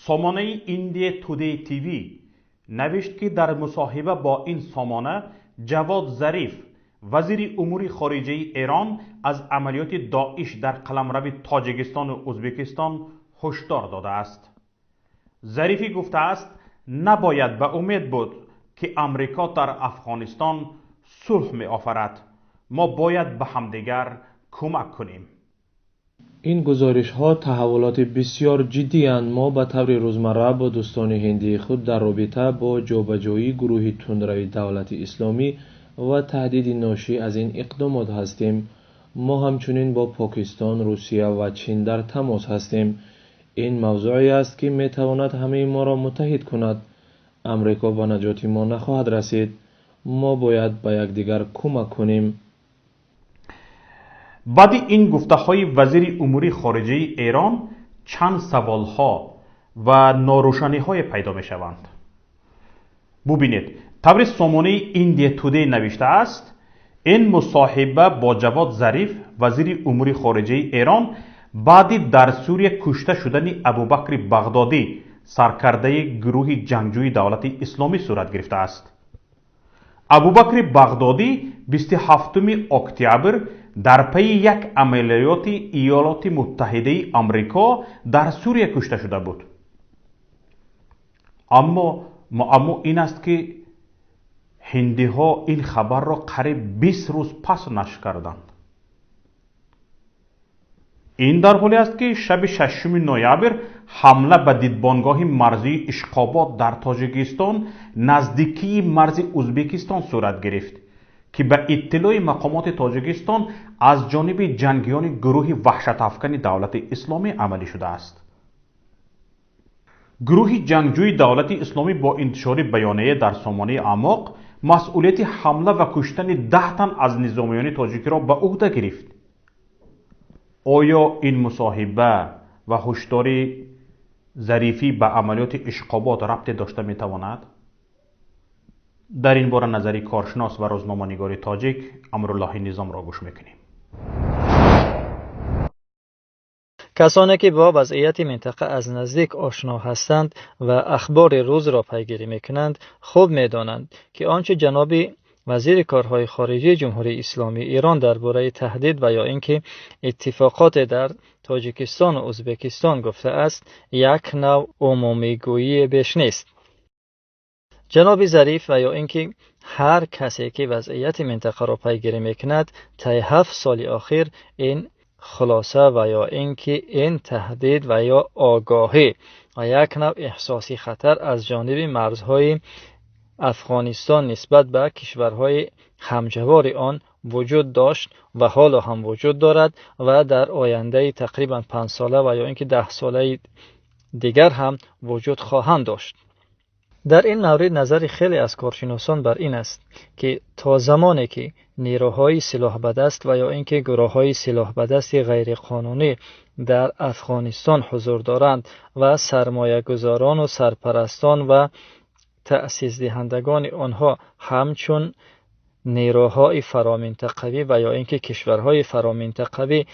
سامانه ایندیا تودی تیوی نوشت که در مصاحبه با این سامانه جواد ظریف وزیر امور خارجه ایران از عملیات داعش در قلمرو تاجیکستان و ازبکستان هشدار داده است. ظریفی گفته است نباید به امید بود که امریکا در افغانستان صلح می آفرد. ما باید به همدیگر کمک کنیم. این گزارش ها تحولات بسیار جدی اند. ما به طور روزمره با دوستان هندی خود در رابطه با جابجایی گروه تندروی دولت اسلامی و تهدید ناشی از این اقدامات هستیم. ما همچنین با پاکستان، روسیه و چین در تماس هستیم. این موضوعی است که می تواند همه ما را متحد کند. امریکا به نجات ما نخواهد رسید. ما باید به یکدیگر کمک کنیم. بعد این گفته های وزیر امور خارجه ایران چند سوال ها و ناروشنی های پیدا می شوند. ببینید، طبر سامانه ایندیا تودی نوشته است این مصاحبه با جواد ظریف وزیر امور خارجه ایران بعد در سوریه کشته شدن ابوبکر بغدادی سرکرده گروه جنگجوی دولت اسلامی صورت گرفته است. ابوبکر بغدادی 27 اکتبر در پی یک عملیات ایالات متحده آمریکا در سوریه کشته شده بود. اما این است که هندی ها این خبر را قریب 20 روز پس نشر کردند. این در حالی است که شب 6 نوامبر حمله به دیدبانگاه مرزی اشقاباد در تاجیکستان نزدیکی مرز ازبکستان صورت گرفت که به اطلاع مقامات تاجیکستان از جانب جنگیان گروه وحشت افکن دولت اسلامی عملی شده است. گروه جنگجوی دولت اسلامی با انتشار بیانیه در سامانه اعماق مسئولیت حمله و کشتن 10 تن از نظامیان تاجیک را به عهده گرفت. آیا این مصاحبه و هشدار ظریفی به عملیات اشقابات ربط داشته می تواند؟ در این باره نظری کارشناس و روزنامه‌نگار تاجیک امرالله نظام را گوش میکنیم. کسانی که با وضعیت منطقه از نزدیک آشنا هستند و اخبار روز را پیگیری میکنند خوب میدانند که آنچه جناب وزیر کارهای خارجه جمهوری اسلامی ایران درباره تهدید و یا اینکه اتفاقات در تاجیکستان و ازبکستان گفته است یک نوع عمومیگویی بیش نیست. جناب ظریف و یا اینکه هر کسی که وضعیت منطقه را پیگیری میکند طی 7 سال اخیر این خلاصه و یا اینکه این تهدید و یا آگاهی و یک نوع احساسی خطر از جانب مرزهای افغانستان نسبت به کشورهای همجوار آن وجود داشت و حالا هم وجود دارد و در آینده تقریبا 5 ساله و یا اینکه 10 ساله دیگر هم وجود خواهند داشت. در این مورد نظر خیلی از کارشناسان بر این است که تا زمانی که نیروهای سلاح بدست و یا اینکه گروه‌های سلاح بدست غیر قانونی در افغانستان حضور دارند و سرمایه گذاران و سرپرستان و تأسیس دهندگان آنها همچون نیروهای فرامنطقوی و یا اینکه کشورهای فرامنطقوی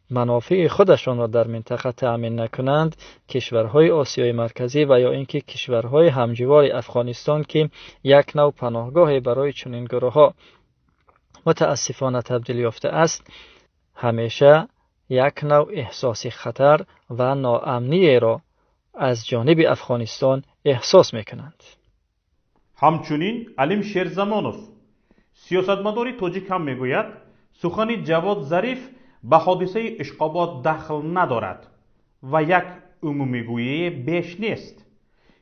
منافع خودشان را در منطقه تأمین نکنند، کشورهای آسیای مرکزی و یا اینکه کشورهای همجوار افغانستان که یک نوع پناهگاه برای چنین گروه‌ها متاسفانه تبدیل یافته است، همیشه یک نوع احساس خطر و ناامنی را از جانب افغانستان احساس میکنند. همچنین علیم شیرزمانوف سیاستمدار تاجیک هم میگوید سخن جواد ظریف به حادثه اشقابات دخل ندارد و یک عمومیگویی بیش نیست.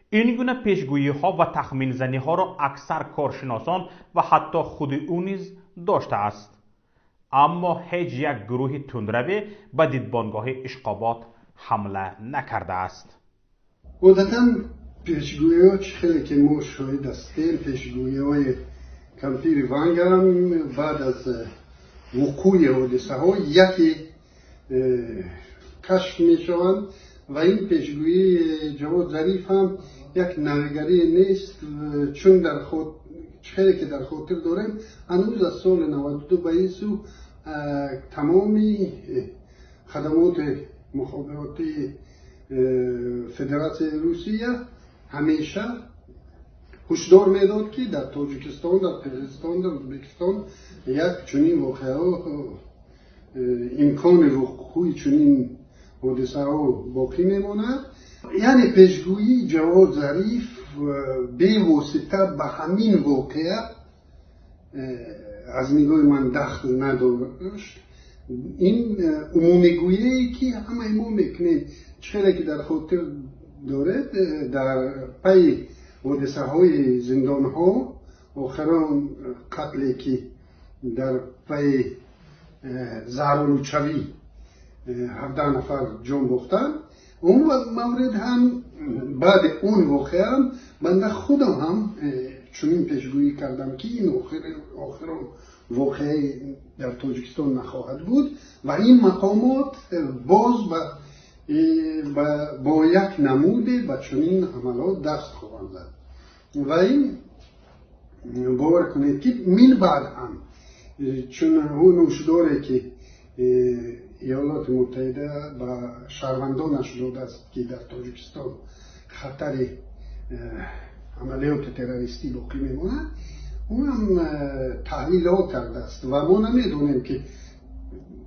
این گونه پیشگویی ها و تخمین زنی ها را اکثر کارشناسان و حتی خود او نیز داشته است، اما هیچ یک گروه تندروی به دیدبانگاه اشقابات حمله نکرده است. عادتاً پیشگویی ها خیلی که ما شاهد هستیم، پیشگویی های کمپیر ونگرم بعد از وقوع حادثه ها یکی کشف می شوند و این پیشگویی جواد ظریف هم یک نوگری نیست، چون در خود خیلی که در خاطر داریم هنوز از سال 92 به این سو تمامی خدمات مخابراتی فدراسیون روسیه همیشه هشدار میداد که در تاجیکستان، در قرقیزستان، در ازبکستان یک چنین واقعه امکان وقوع چنین حادثه ها باقی میماند. یعنی پیشگویی جواد ظریف به واسطه به همین واقعه از نگاه من دخل نداشت. این عمومیگویی که همه ما میکنیم چیزی که در خاطر دارد در پی حادثه های زندان ها، آخران قتلی که در پی زهرالوچوی 17 نفر جان باختن، اون مورد هم بعد اون واقعه هم بنده خودم هم چنین پیشگویی کردم که این آخران واقعه در تاجیکستان نخواهد بود و این مقامات باز با یک نموده به چنین عملات دست خواهند زد. و این باور کنید که من بعد هم چون اون هشداری که ایالات متحده به شهروندانش داده است که در تاجیکستان خطر عملیات تروریستی باقی میماند، اونم تحلیلات کرده است و ما نمیدونیم که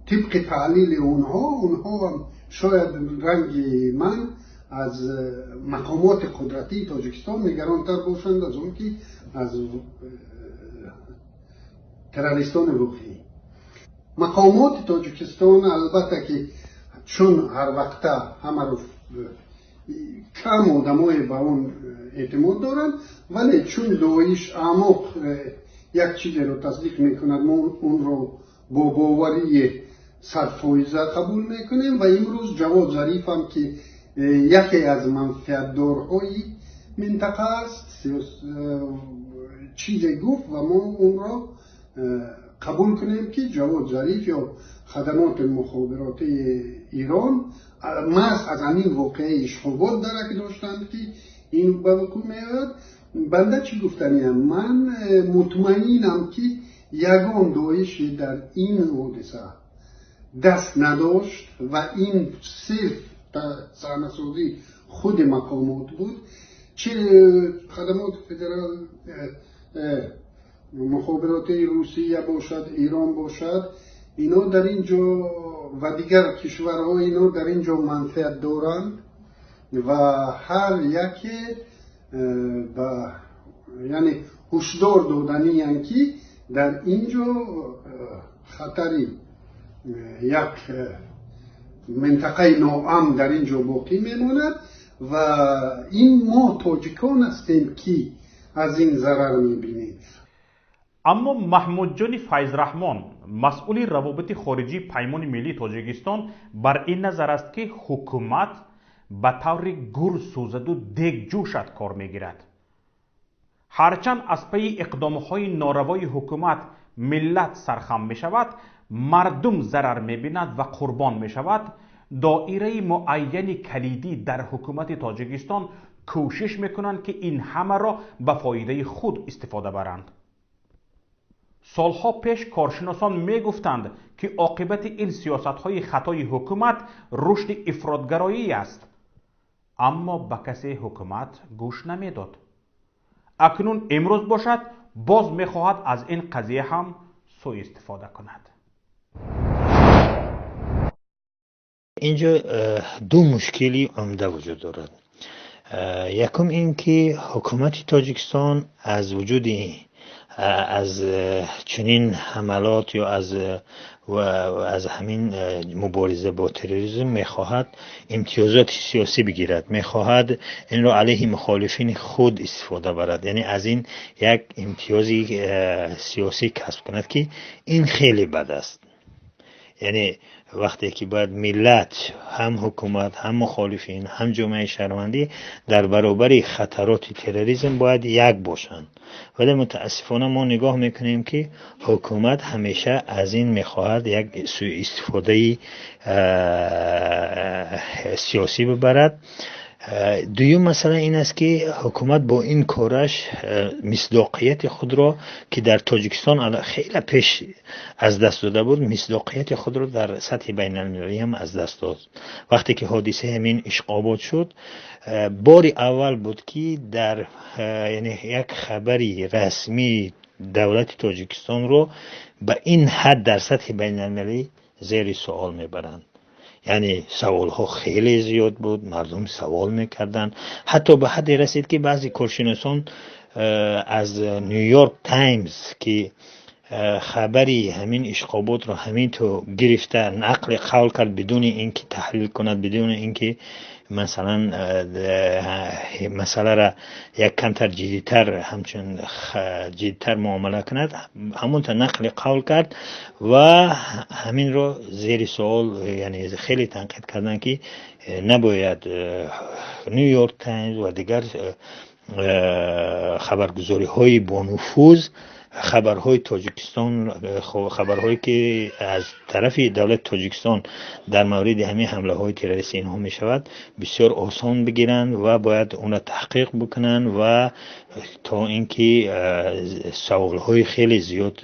طبق تحلیل اونها هم شاید رنگ من از مقامات قدرتی تاجیکستان نگرانتر باشند از اون که از تروریستان واقعی. مقامات تاجیکستان البته که چون هر وقته همه رو کم آدمای به اون اعتماد دارن، ولی چون داعش اعماق یک چیزی رو تصدیق میکند ما اون رو با باوری صدفایزه قبول میکنیم و امروز جواد ظریف هم که یکی از منفعتدارهای منطقه است چیزی گفت و ما اون رو قبول کنیم که جواد ظریف یا خدمات مخابراتی ایران محض از همین واقعه اشتباه درک داشتند که این به وقوع میاد. بنده چی گفتنیم؟ من مطمئنم که یگان داعش در این حادثه دست نداشت و این صرف صحنه‌سازی خود مقامات بود، چه خدمات فدرال مخابراتی روسیه باشد، ایران باشد، اینا در اینجا و دیگر کشورها اینا در اینجا منفعت دارند و هر یکی یعنی هشدار دادنی یعنی که در اینجا خطری یک منطقه ناامن در اینجا باقی میماند و این ما تاجیکان هستیم که از این ضرر میبینیم. اما محمود جان فیض رحمان مسئول روابط خارجی پیمان ملی تاجیکستان بر این نظر است که حکومت به طور گل سوزد و دیگ جوشد کار میگیرد. هرچند از پی اقدامهای ناروای حکومت ملت سرخم می شود، مردم ضرر می بیند و قربان می شود، دایره معین کلیدی در حکومت تاجیکستان کوشش می کنند که این همه را به فایده خود استفاده برند. سالها پیش کارشناسان می گفتند که عاقبت این سیاست های خطای حکومت رشد افراطگرایی است، اما به کسی حکومت گوش نمی داد. اکنون امروز باشد باز می خواهد از این قضیه هم سوء استفاده کند. اینجا دو مشکلی عمده وجود دارد. یکم این که حکومت تاجیکستان از وجود از چنین حملات یا از همین مبارزه با تروریسم میخواهد امتیازات سیاسی بگیرد، میخواهد این را علیه مخالفین خود استفاده برد، یعنی از این یک امتیازی سیاسی کسب کند که این خیلی بد است. یعنی وقتی که باید ملت، هم حکومت، هم مخالفین، هم جامعه شهروندی در برابر خطرات تروریسم باید یک باشند، ولی متاسفانه ما نگاه میکنیم که حکومت همیشه از این میخواهد یک سوء استفاده سیاسی ببرد دویم مسئله این است که حکومت با این کارش مصداقیت خود را که در تاجیکستان خیلی پیش از دست داده بود، مصداقیت خود را در سطح بین المللی هم از دست داد. وقتی که حادثه همین اشغابات شد، بار اول بود که در یعنی یک خبری رسمی دولت تاجیکستان رو به این حد در سطح بین المللی زیر سوال میبرند. یعنی سوال ها خیلی زیاد بود، مردم سوال میکردن، حتی به حدی رسید که بعضی کارشناسان از نیویورک تایمز که خبری همین اشغابات رو همین تو گرفته نقل قول کرد بدون اینکه تحلیل کند، بدون اینکه مثلا مسئله را یک کمتر جدیتر همچون جدیتر معامله کند، همون تا نقل قول کرد و همین رو زیر سوال یعنی خیلی تنقید کردن که نباید نیویورک تایمز و دیگر خبرگزاری های با نفوذ خبرهای تاجیکستان، خبرهایی که از طرف دولت تاجیکستان در مورد همین حمله های تروریستی اینها می شود بسیار آسان بگیرند و باید اون را تحقیق بکنن و تا اینکه سوال های خیلی زیاد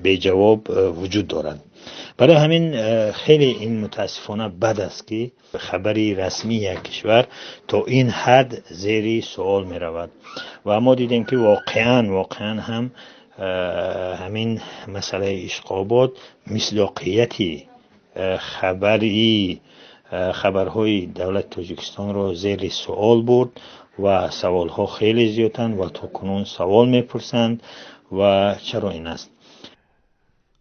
به جواب وجود دارند. برای همین خیلی این متاسفانه بد است که خبری رسمی یک کشور تا این حد زیر سوال می رود و ما دیدیم که واقعا هم همین مسئله اشغابات مصداقیتی خبرهای دولت تاجیکستان را زیر سوال برد و سوالها خیلی زیادند و تا کنون سوال میپرسند و چرا این است.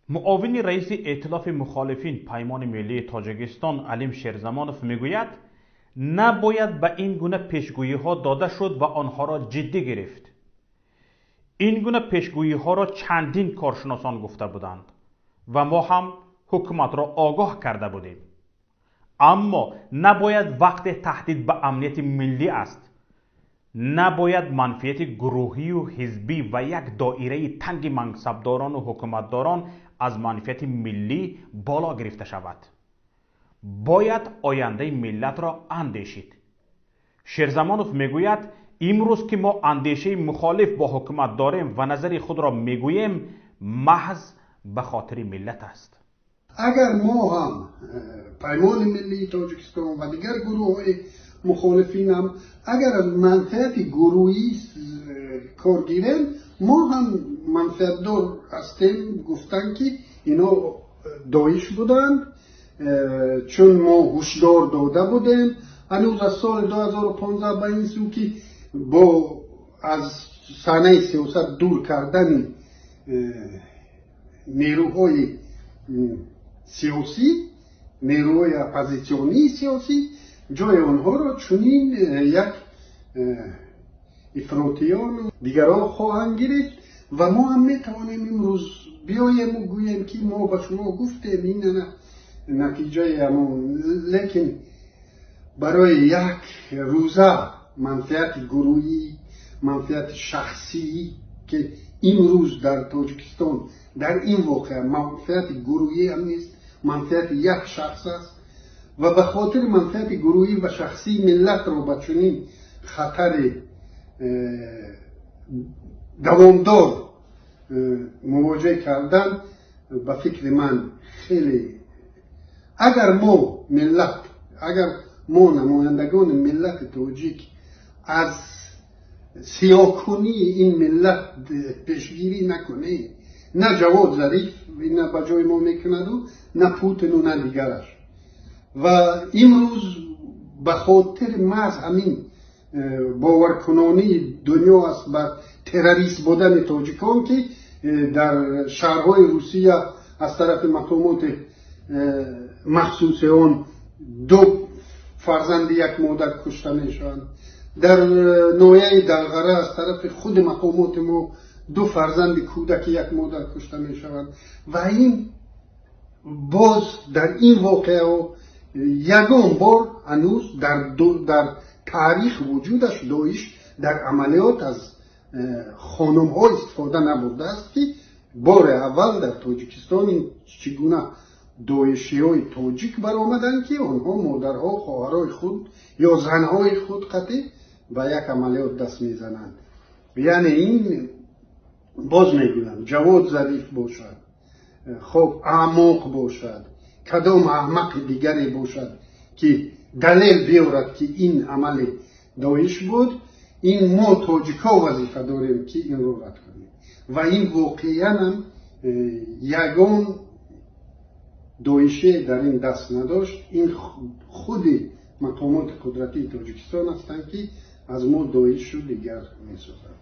معاون رئیس ائتلاف مخالفین پیمان ملی تاجیکستان علیم شیرزمانوف میگوید نباید به این گونه پیشگویی ها داده شد و آنها را جدی گرفت. این گونه پیشگویی ها را چندین کارشناسان گفته بودند و ما هم حکومت را آگاه کرده بودیم. اما نباید وقت تهدید به امنیت ملی است. نباید منفعت گروهی و حزبی و یک دایره تنگ منصبداران و حکومتداران از منفعت ملی بالا گرفته شود. باید آینده ملت را اندیشید. شیرزمانوف میگوید امروز که ما اندیشه مخالف با حکومت داریم و نظر خود را میگوییم محض به خاطر ملت است. اگر ما هم پیمان ملی تاجیکستان و دیگر گروه های مخالفین هم اگر از منفعت گروهی کار گیرن، ما هم منفعت دار هستیم. گفتن که اینا داعش بودند، چون ما هشدار داده بودیم هنوز از سال 2015 به این سو که با از صحنه سیاست دور کردن نیروهای سیاسی، نیروهای اپوزیسیونی سیاسی، جای آنها را چنین یک افراطیان دیگران خواهند گرفت و ما هم میتوانیم امروز بیاییم و گوییم که ما به شما گفتیم این نتیجه همون، لیکن برای یک روزه منفعت گروهی، منفعت شخصی که امروز در تاجیکستان در این واقع منفعت گروهی هم نیست، منفعت یک شخص است و به خاطر منفعت گروهی و شخصی ملت را به چنین خطر دوامدار مواجه کردن به فکر من خیلی، اگر ما نمایندگان ملت تاجیک از سیاه‌کنی این ملت پیشگیری نکنه، نه جواد ظریف نه به جای ما میکند و نه پوتین و نه دیگرش، و امروز به خاطر محض همین باورکنانی دنیا است بر تروریست بودن تاجیکان که در شهرهای روسیه از طرف مقامات مخصوص آن 2 فرزند یک مادر کشته میشوند، در نویه دلغره از طرف خود مقامات ما 2 فرزند کودک یک مادر کشته میشوند و این باز در این واقعه یگان بار هنوز در تاریخ وجودش داعش در عملیات از خانم ها استفاده نبوده است که بار اول در تاجیکستان چگونه دویشی های تاجیک برآمدند که آنها مادرها خواهرای خود یا زنهای خود قطعی به یک عملیات دست میزنند. یعنی این باز میگویم جواد ظریف باشد، خب احمق باشد، کدام احمق دیگری باشد که دلیل بیارد که این عمل داعش بود، این ما تاجیکا وظیفه داریم که این رو رد کنیم و این واقعا هم یگان داعشی در این دست نداشت. این خود مقامات قدرتی تاجیکستان هستند که از ما داعش رو دیگر می‌سازند.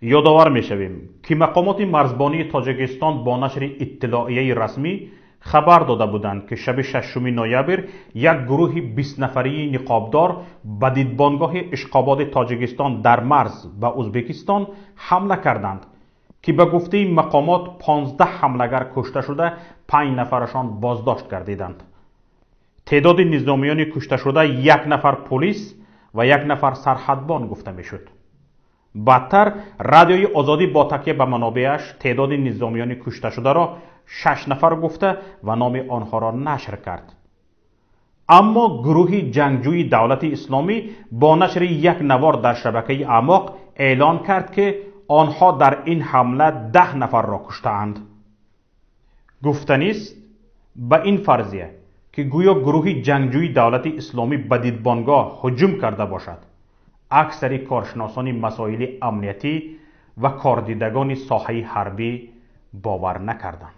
یادآور می‌شویم که مقامات مرزبانی تاجیکستان با نشر اطلاعیه رسمی خبر داده بودند که شب 6 نوامبر یک گروه 20 نفری نقابدار به دیدبانگاه اشقاباد تاجیکستان در مرز به ازبکستان حمله کردند که به گفته مقامات 15 حملگر کشته شده، 5 نفرشان بازداشت گردیدند. تعداد نظامیان کشته شده 1 نفر پلیس و 1 نفر سرحدبان گفته میشد. بعدتر رادیوی آزادی با تکیه به منابعش تعداد نظامیان کشته شده را 6 نفر گفته و نام آنها را نشر کرد. اما گروه جنگجوی دولت اسلامی با نشر یک نوار در شبکه اعماق اعلان کرد که آنها در این حمله 10 نفر را کشته‌اند. گفتنی است به این فرضیه که گویا گروه جنگجوی دولت اسلامی به دیدبانگاه هجوم کرده باشد. اکثر کارشناسان مسائل امنیتی و کاردیدگان ساحه حربی باور نکردند.